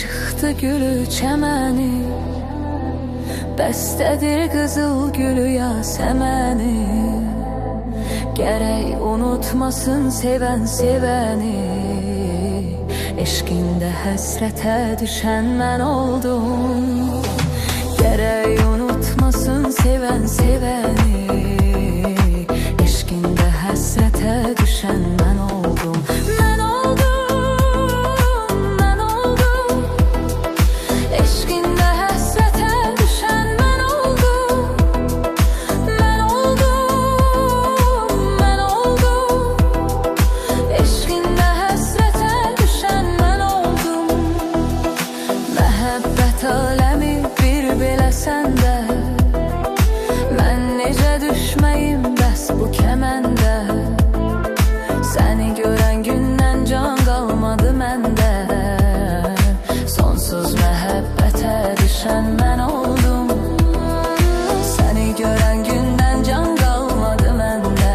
çıxdı gülü çəməni, bəstədir qızıl gülü yasəməni. Gərək unutmasın sevən sevəni, eşqində həsrətə düşən mən oldum. Gərək unutmasın sevən sevəni, eşqində həsrətə düşən mən oldum. Mən oldum, mən oldum, eşqində həsrətə düşən mən oldum. Mən oldum, mən oldum, eşqində həsrətə düşən mən oldum. Məhəbbət aləmi bir belə səndə, mən necə düşməyim bəs bu kəməndə. Səni görən gündən can qalmadı məndə, sonsuz məhəbbətə düşən mən oldum. Səni görən gündən can qalmadı məndə,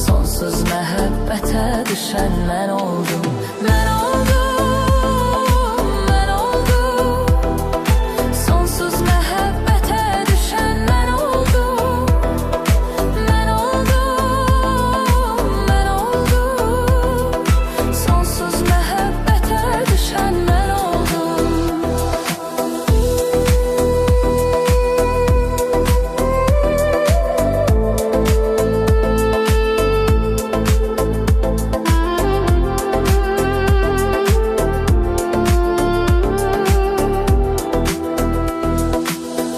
sonsuz məhəbbətə düşən mən oldum. Mən oldum, mən oldum, sonsuz məhəbbətə düşən mən oldum. Mən oldum, mən oldum, sonsuz məhəbbətə düşən mən oldum.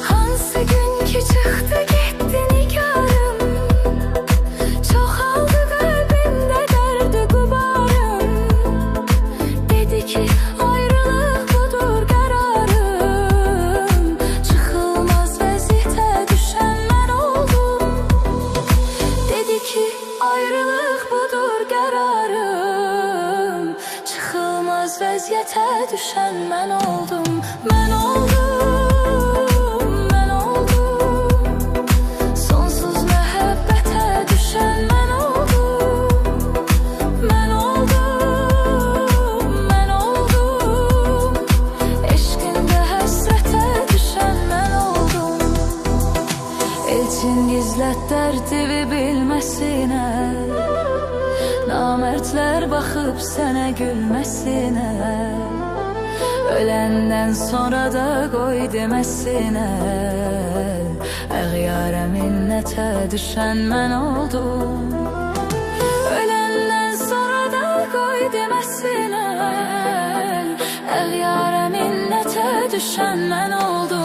Hansı gün ki çıxdı getdi nigarım, çoxaldı qəlbimdə dərdi qubarım. Dedi ki ayrılıq budur qərarım, çıxılmaz vəziyyətə düşən mən oldum. Dedi ki ayrılıq budur qərarım, çıxılmaz vəziyyətə düşən mən oldum. Mən oldum, mən oldum, sonsuz məhəbbətə düşən mən oldum. Mən oldum, mən oldum, eşqində həsrətə düşən mən oldum. Elçin gizlət dərdivi bilməsinə, namərdlər baxıb sənə gülməsinə. Öləndən sonra da qoy deməsinə, əğyara minnətə düşən mən oldum. Öləndən sonra da qoy deməsinə, əğyara minnətə düşən mən oldum.